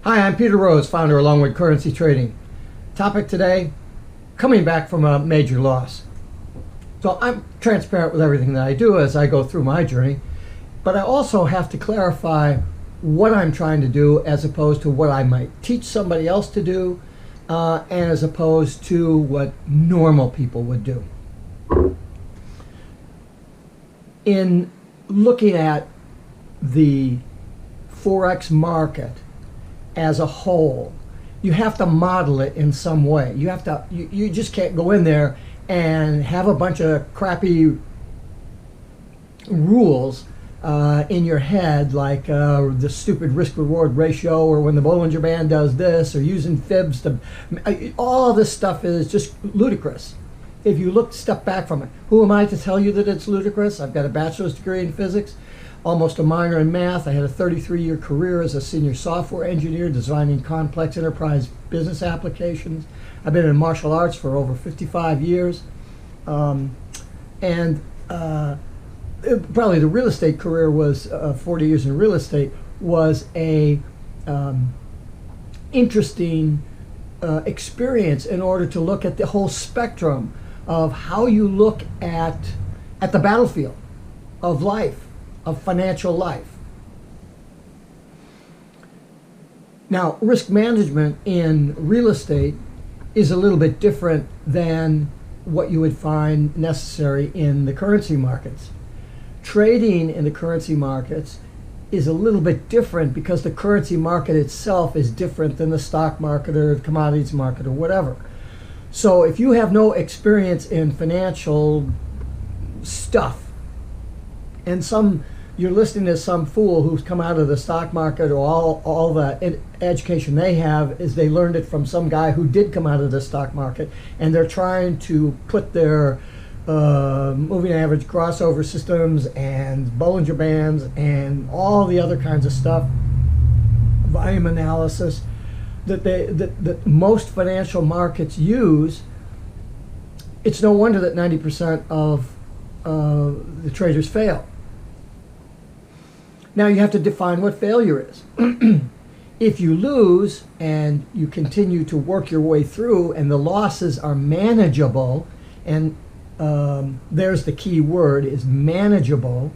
Hi, I'm Peter Rose, founder of Longwood Currency Trading. Topic today, coming back from a major loss. So I'm transparent with everything that I do as I go through my journey, but I also have to clarify what I'm trying to do as opposed to what I might teach somebody else to do, and as opposed to what normal people would do. In looking at the Forex market as a whole, you have to model it in some way. You just can't go in there and have a bunch of crappy rules in your head, like the stupid risk-reward ratio, or when the Bollinger Band does this, or using fibs to... all this stuff is just ludicrous. If you step back from it, who am I to tell you that it's ludicrous? I've got a bachelor's degree in physics, almost a minor in math. I had a 33-year career as a senior software engineer designing complex enterprise business applications. I've been in martial arts for over 55 years. Probably the real estate career was 40 years in real estate was a interesting experience in order to look at the whole spectrum of how you look at the battlefield of life, of financial life. Now, risk management in real estate is a little bit different than what you would find necessary in the currency markets. Trading in the currency markets is a little bit different because the currency market itself is different than the stock market or the commodities market or whatever. So if you have no experience in financial stuff, and you're listening to some fool who's come out of the stock market, or all the education they have is they learned it from some guy who did come out of the stock market, and they're trying to put their moving average crossover systems and Bollinger Bands and all the other kinds of stuff, volume analysis that most financial markets use. It's no wonder that 90% of the traders fail. Now you have to define what failure is. If you lose and you continue to work your way through and the losses are manageable, and there's the key word, is manageable,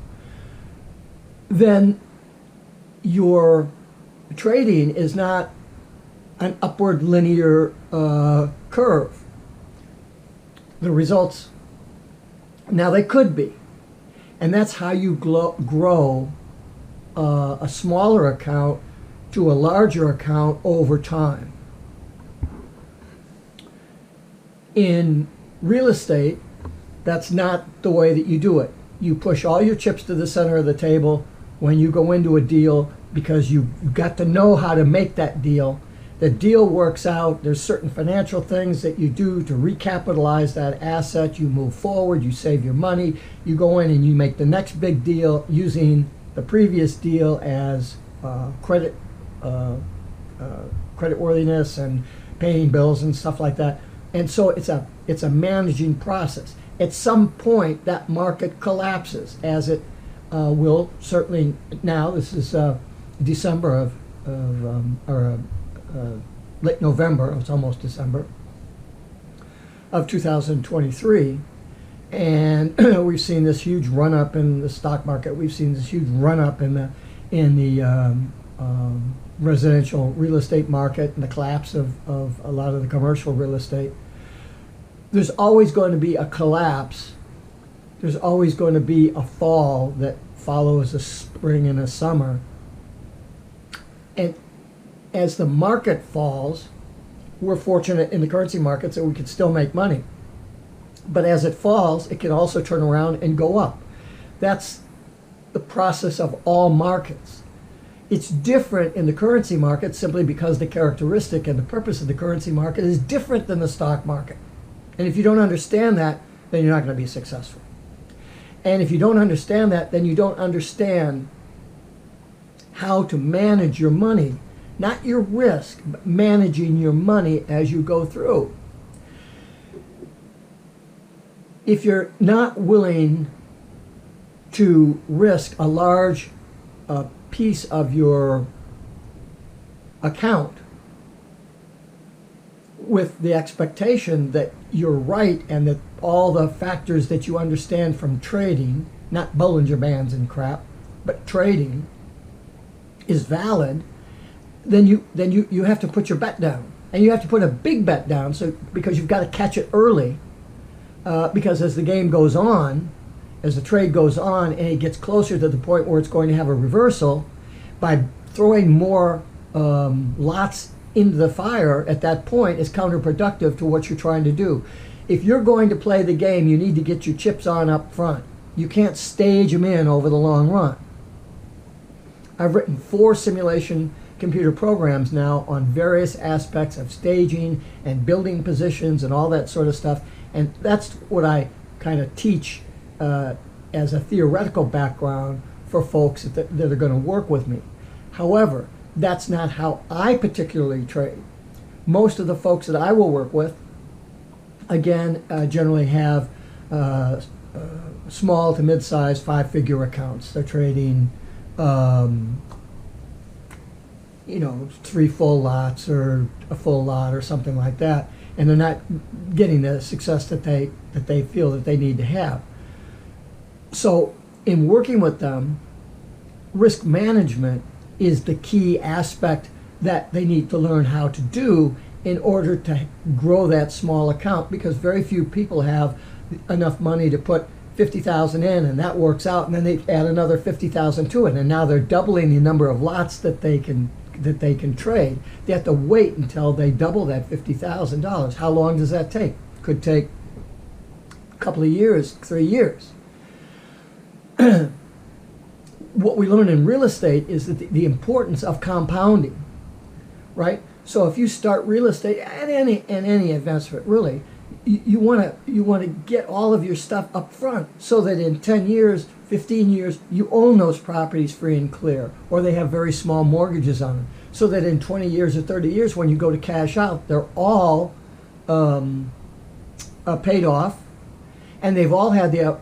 then your trading is not an upward linear curve. The results, now they could be, and that's how you grow a smaller account to a larger account over time. In real estate, that's not the way that you do it. You push all your chips to the center of the table when you go into a deal, because you've got to know how to make that deal. The deal works out. There's certain financial things that you do to recapitalize that asset. You move forward, you save your money, you go in and you make the next big deal using the previous deal as creditworthiness and paying bills and stuff like that. And so it's a managing process. At some point, that market collapses, as it will certainly now. This is December late November. It's almost December of 2023, and we've seen this huge run up in the stock market. We've seen this huge run up in the residential real estate market, and the collapse of a lot of the commercial real estate. There's always going to be a collapse. There's always going to be a fall that follows a spring and a summer. And as the market falls, we're fortunate in the currency markets that we can still make money. But as it falls, it can also turn around and go up. That's the process of all markets. It's different in the currency market simply because the characteristic and the purpose of the currency market is different than the stock market. And if you don't understand that, then you're not going to be successful. And if you don't understand that, then you don't understand how to manage your money. Not your risk, but managing your money as you go through. If you're not willing to risk a large piece of your account with the expectation that you're right and that all the factors that you understand from trading, not Bollinger Bands and crap, but trading, is valid, then you have to put your bet down. And you have to put a big bet down, so because you've got to catch it early, because as the game goes on, as the trade goes on and it gets closer to the point where it's going to have a reversal, by throwing more lots into the fire at that point is counterproductive to what you're trying to do. If you're going to play the game, you need to get your chips on up front. You can't stage them in over the long run. I've written 4 simulation computer programs now on various aspects of staging and building positions and all that sort of stuff, and that's what I kind of teach as a theoretical background for folks that are going to work with me. However, that's not how I particularly trade. Most of the folks that I will work with, again, generally have small to mid-sized 5-figure accounts. They're trading, 3 full lots or a full lot or something like that, and they're not getting the success that they feel that they need to have. So, in working with them, risk management is the key aspect that they need to learn how to do in order to grow that small account, because very few people have enough money to put 50,000 in, and that works out, and then they add another 50,000 to it, and now they're doubling the number of lots that they can trade. They have to wait until they double that $50,000. How long does that take? Could take a couple of years, 3 years. What we learn in real estate is that the importance of compounding, right? So if you start real estate and any investment, really, you want to get all of your stuff up front so that in 10 years, 15 years, you own those properties free and clear, or they have very small mortgages on them, so that in 20 years or 30 years, when you go to cash out, they're all paid off, and they've all had the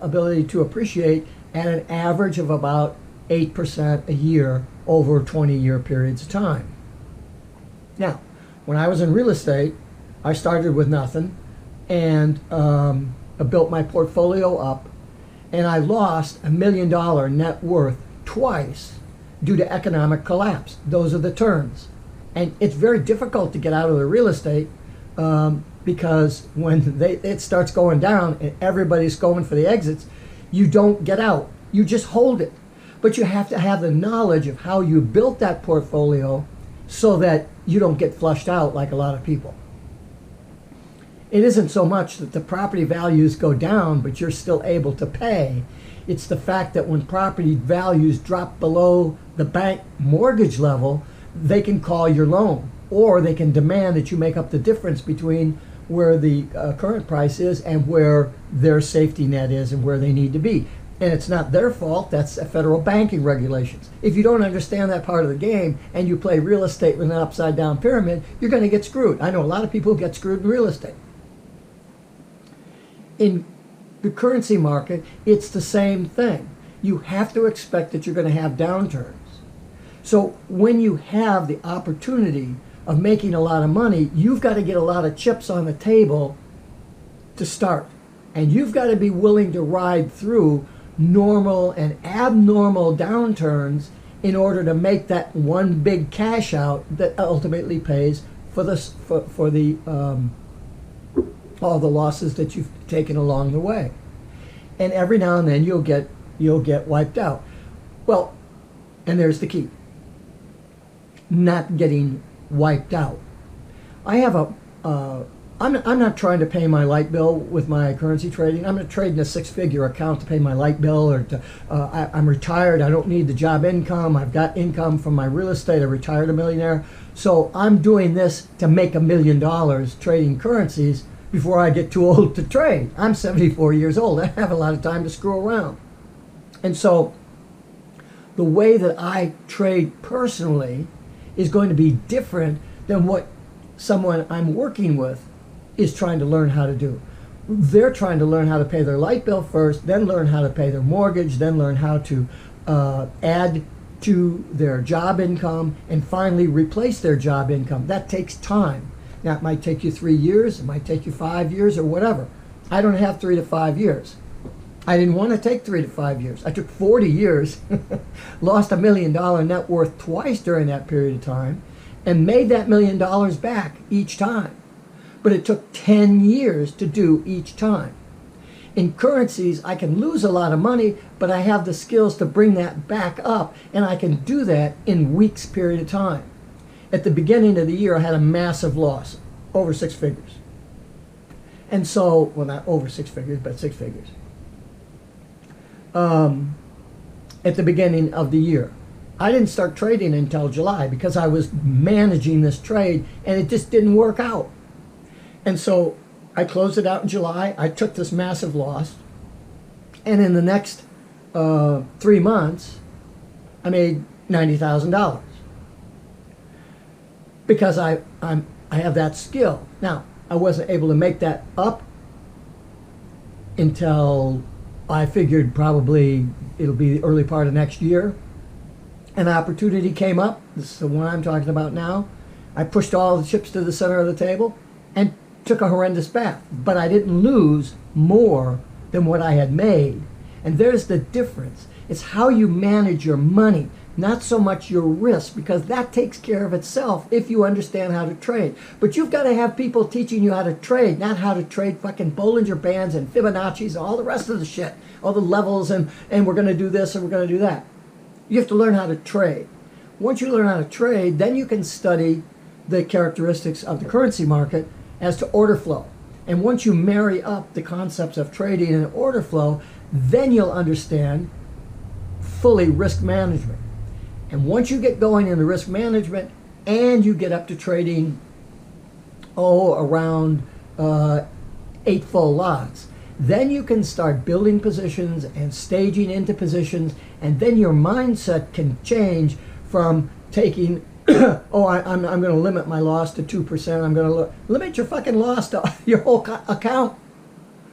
ability to appreciate at an average of about 8% a year over 20-year periods of time. Now, when I was in real estate, I started with nothing, and I built my portfolio up, and I lost $1 million net worth twice due to economic collapse. Those are the terms. And it's very difficult to get out of the real estate because when it starts going down and everybody's going for the exits, you don't get out. You just hold it. But you have to have the knowledge of how you built that portfolio so that you don't get flushed out like a lot of people. It isn't so much that the property values go down, but you're still able to pay. It's the fact that when property values drop below the bank mortgage level, they can call your loan, or they can demand that you make up the difference between where the current price is and where their safety net is and where they need to be. And it's not their fault, that's federal banking regulations. If you don't understand that part of the game and you play real estate with an upside down pyramid, you're going to get screwed. I know a lot of people who get screwed in real estate. In the currency market, it's the same thing. You have to expect that you're going to have downturns. So when you have the opportunity of making a lot of money, you've got to get a lot of chips on the table to start. And you've got to be willing to ride through normal and abnormal downturns in order to make that one big cash out that ultimately pays for all the losses that you've taken along the way. And every now and then you'll get wiped out. Well, and there's the key. Not getting wiped out. I have I'm not trying to pay my light bill with my currency trading. I'm not trading a 6-figure account to pay my light bill, or to I'm retired. I don't need the job income. I've got income from my real estate. I retired a millionaire. So I'm doing this to make $1 million trading currencies before I get too old to trade. I'm 74 years old. I have a lot of time to screw around. And so the way that I trade personally is going to be different than what someone I'm working with is trying to learn how to do. They're trying to learn how to pay their light bill first, then learn how to pay their mortgage, then learn how to add to their job income and finally replace their job income. That takes time. Now, it might take you 3 years, it might take you 5 years, or whatever. I don't have 3 to 5 years. I didn't want to take 3 to 5 years. I took 40 years, lost $1 million net worth twice during that period of time, and made that $1 million back each time. But it took 10 years to do each time. In currencies, I can lose a lot of money, but I have the skills to bring that back up, and I can do that in weeks period of time. At the beginning of the year, I had a massive loss, over 6 figures. And so, well, not over 6 figures, but 6 figures. At the beginning of the year. I didn't start trading until July because I was managing this trade, and it just didn't work out. And so I closed it out in July. I took this massive loss. And in the next 3 months, I made $90,000. Because I have that skill. Now, I wasn't able to make that up until I figured probably it'll be the early part of next year. An opportunity came up. This is the one I'm talking about now. I pushed all the chips to the center of the table and took a horrendous bath. But I didn't lose more than what I had made. And there's the difference. It's how you manage your money, not so much your risk, because that takes care of itself if you understand how to trade. But you've got to have people teaching you how to trade, not how to trade fucking Bollinger Bands and Fibonacci's and all the rest of the shit, all the levels and we're going to do this and we're going to do that. You have to learn how to trade. Once you learn how to trade, then you can study the characteristics of the currency market as to order flow. And once you marry up the concepts of trading and order flow, then you'll understand fully risk management. And once you get going in the risk management and you get up to trading, around 8 full lots, then you can start building positions and staging into positions, and then your mindset can change from taking, I'm going to limit my loss to 2%. I'm going to limit your fucking loss to your whole account,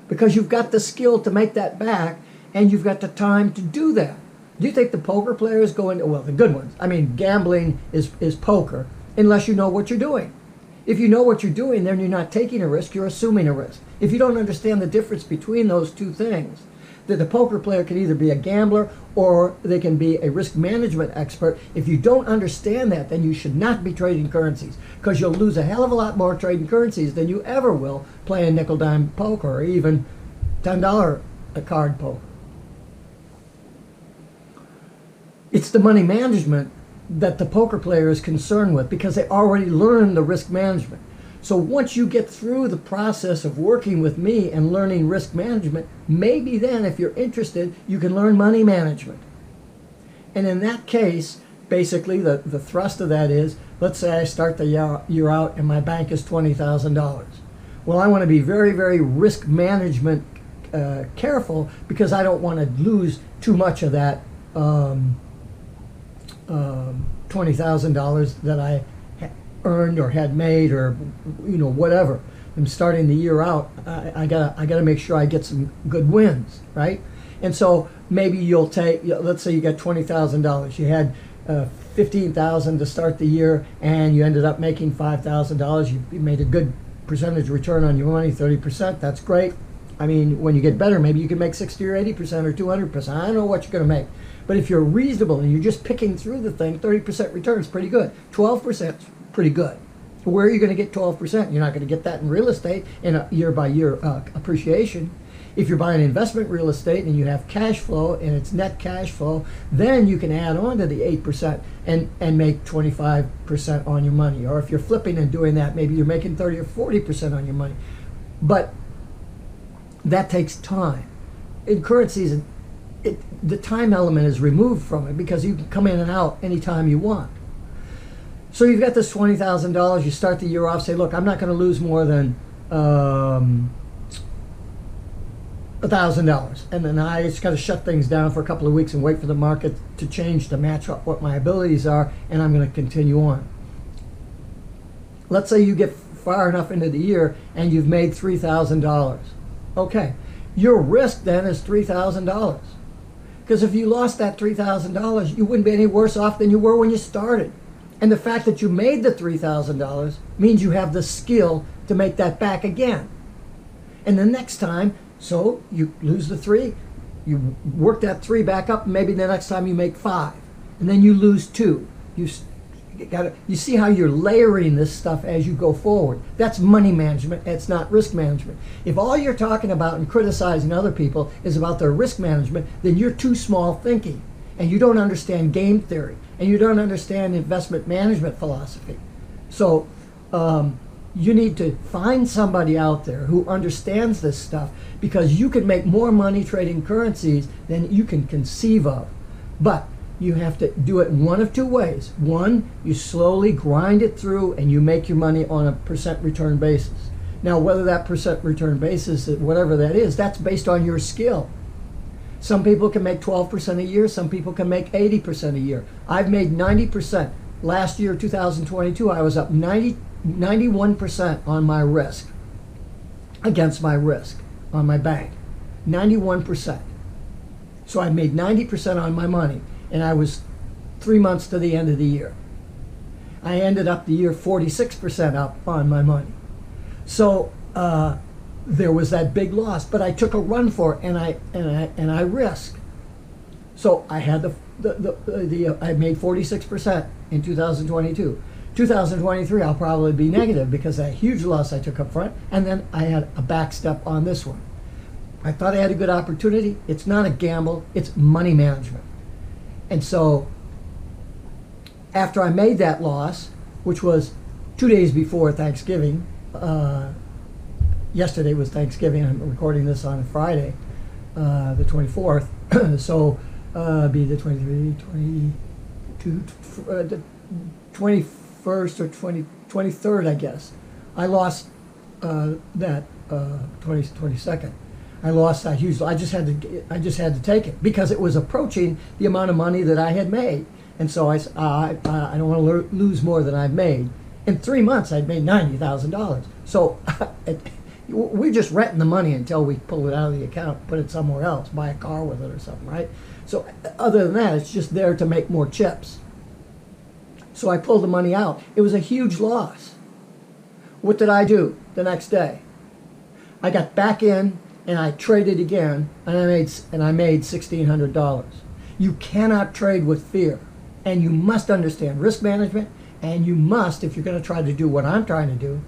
because you've got the skill to make that back, and you've got the time to do that. Do you think the poker players go into, well, the good ones, I mean, gambling is poker, unless you know what you're doing. If you know what you're doing, then you're not taking a risk, you're assuming a risk. If you don't understand the difference between those two things, that the poker player can either be a gambler or they can be a risk management expert. If you don't understand that, then you should not be trading currencies, because you'll lose a hell of a lot more trading currencies than you ever will playing nickel-dime poker or even $10 a card poker. It's the money management that the poker player is concerned with, because they already learned the risk management. So once you get through the process of working with me and learning risk management, maybe then, if you're interested, you can learn money management. And in that case, basically the thrust of that is, let's say I start the year out and my bank is $20,000. Well, I want to be very, very risk management careful, because I don't want to lose too much of that $20,000 that I earned or had made, or whatever. I'm starting the year out. I gotta make sure I get some good wins, right? And so maybe you'll take, let's say you got $20,000. You had $15,000 to start the year, and you ended up making $5,000. You made a good percentage return on your money, 30%. That's great. I mean, when you get better, maybe you can make 60 or 80% or 200%. I don't know what you're going to make. But if you're reasonable and you're just picking through the thing, 30% return is pretty good. 12% is pretty good. Where are you going to get 12%? You're not going to get that in real estate in a year-by-year appreciation. If you're buying investment real estate and you have cash flow and it's net cash flow, then you can add on to the 8% and make 25% on your money. Or if you're flipping and doing that, maybe you're making 30 or 40% on your money. But that takes time. In currencies, the time element is removed from it, because you can come in and out anytime you want. So you've got this $20,000. You start the year off, say, look, I'm not going to lose more than $1,000. And then I just got to shut things down for a couple of weeks and wait for the market to change to match up what my abilities are, and I'm going to continue on. Let's say you get far enough into the year and you've made $3,000. Okay, your risk then is $3,000. Because if you lost that $3,000, you wouldn't be any worse off than you were when you started. And the fact that you made the $3,000 means you have the skill to make that back again. And the next time, so you lose the 3, you work that 3 back up, and maybe the next time you make 5. And then you lose 2. You see how you're layering this stuff as you go forward. That's money management. It's not risk management. If all you're talking about and criticizing other people is about their risk management, then you're too small thinking, and you don't understand game theory, and you don't understand investment management philosophy. So you need to find somebody out there who understands this stuff, because you can make more money trading currencies than you can conceive of. But you have to do it in one of 2 ways. One, you slowly grind it through and you make your money on a percent return basis. Now, whether that percent return basis, whatever that is, that's based on your skill. Some people can make 12% a year. Some people can make 80% a year. I've made 90%. Last year, 2022, I was up 91% on my risk, against my risk on my bank. 91%. So I made 90% on my money. And I was 3 months to the end of the year. I ended up the year 46% up on my money. So there was that big loss, but I took a run for it, and I risked. So I had I made 46% in 2022. 2023, I'll probably be negative because of that huge loss I took up front, and then I had a back step on this one. I thought I had a good opportunity. It's not a gamble. It's money management. And so after I made that loss, which was 2 days before Thanksgiving, yesterday was Thanksgiving, I'm recording this on Friday, the 24th, so be the 23, 22, the 21st or 23rd, I guess. I lost that 22nd. I lost that huge. I just had to take it because it was approaching the amount of money that I had made, and so I don't want to lose more than I've made. In 3 months, I'd made $90,000. So we're just renting the money until we pull it out of the account, put it somewhere else, buy a car with it or something, right? So other than that, it's just there to make more chips. So I pulled the money out. It was a huge loss. What did I do the next day? I got back in. And I traded again, and I made $1,600. You cannot trade with fear, and you must understand risk management, and you must, if you're going to try to do what I'm trying to do,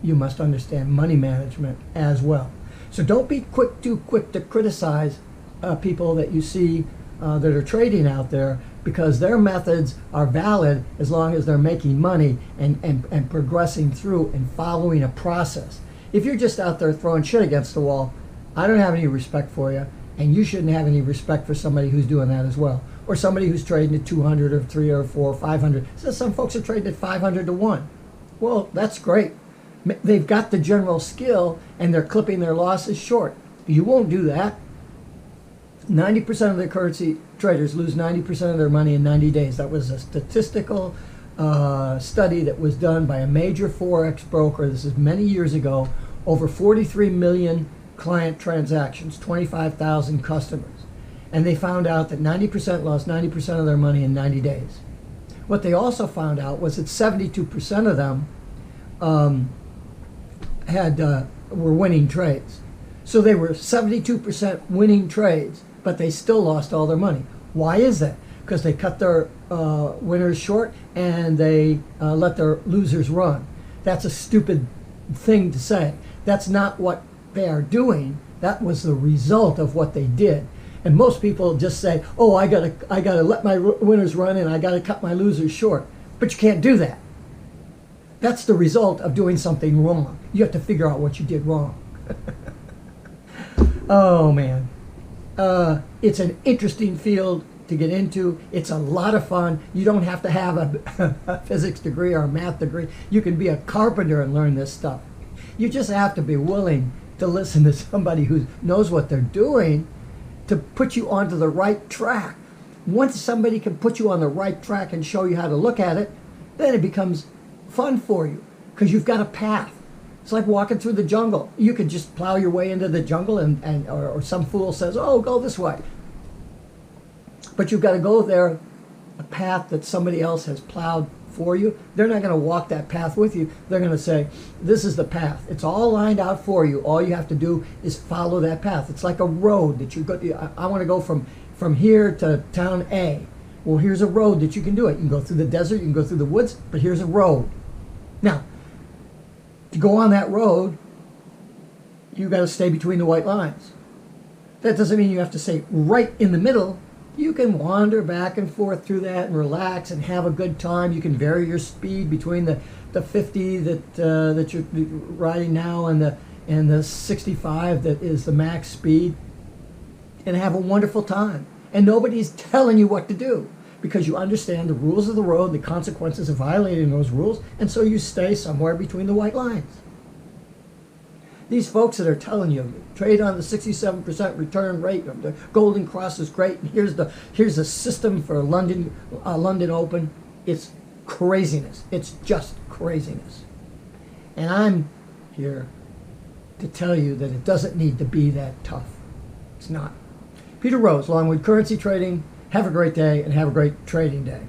you must understand money management as well. So don't be too quick to criticize people that you see that are trading out there, because their methods are valid as long as they're making money and progressing through and following a process. If you're just out there throwing shit against the wall, I don't have any respect for you, and you shouldn't have any respect for somebody who's doing that as well, or somebody who's trading at 200 or 3 or 4 or 500. So some folks are trading at 500 to 1. Well, that's great. They've got the general skill, and they're clipping their losses short. You won't do that. 90% of the currency traders lose 90% of their money in 90 days. That was a statistical study that was done by a major FOREX broker. This is many years ago. Over 43 million client transactions, 25,000 customers. And they found out that 90% lost 90% of their money in 90 days. What they also found out was that 72% of them were winning trades. So they were 72% winning trades, but they still lost all their money. Why is that? Because they cut their winners short and they let their losers run. That's a stupid thing to say. That's not what they are doing. That was the result of what they did. And most people just say, "Oh, I gotta let my winners run and I gotta cut my losers short." But you can't do that. That's the result of doing something wrong. You have to figure out what you did wrong. Oh man, it's an interesting field to get into. It's a lot of fun. You don't have to have a physics degree or a math degree. You can be a carpenter and learn this stuff. You just have to be willing to listen to somebody who knows what they're doing to put you onto the right track. Once somebody can put you on the right track and show you how to look at it, then it becomes fun for you because you've got a path. It's like walking through the jungle. You could just plow your way into the jungle or some fool says, "Oh, go this way." But you've got to go there a path that somebody else has plowed for you. They're not going to walk that path with you. They're going to say, this is the path. It's all lined out for you. All you have to do is follow that path. It's like a road that you go. I want to go from here to town A. Well, here's a road that you can do it. You can go through the desert, you can go through the woods, but here's a road. Now, to go on that road, you got to stay between the white lines. That doesn't mean you have to stay right in the middle. You can wander back and forth through that and relax and have a good time. You can vary your speed between the 50 that you're riding now and the 65 that is the max speed, and have a wonderful time. And nobody's telling you what to do, because you understand the rules of the road, the consequences of violating those rules, and so you stay somewhere between the white lines. These folks that are telling you trade on the 67% return rate of the Golden Cross is great, and here's the system for London Open, it's craziness. It's just craziness. And I'm here to tell you that it doesn't need to be that tough. It's not. Peter Rose, Longwood Currency Trading. Have a great day and have a great trading day.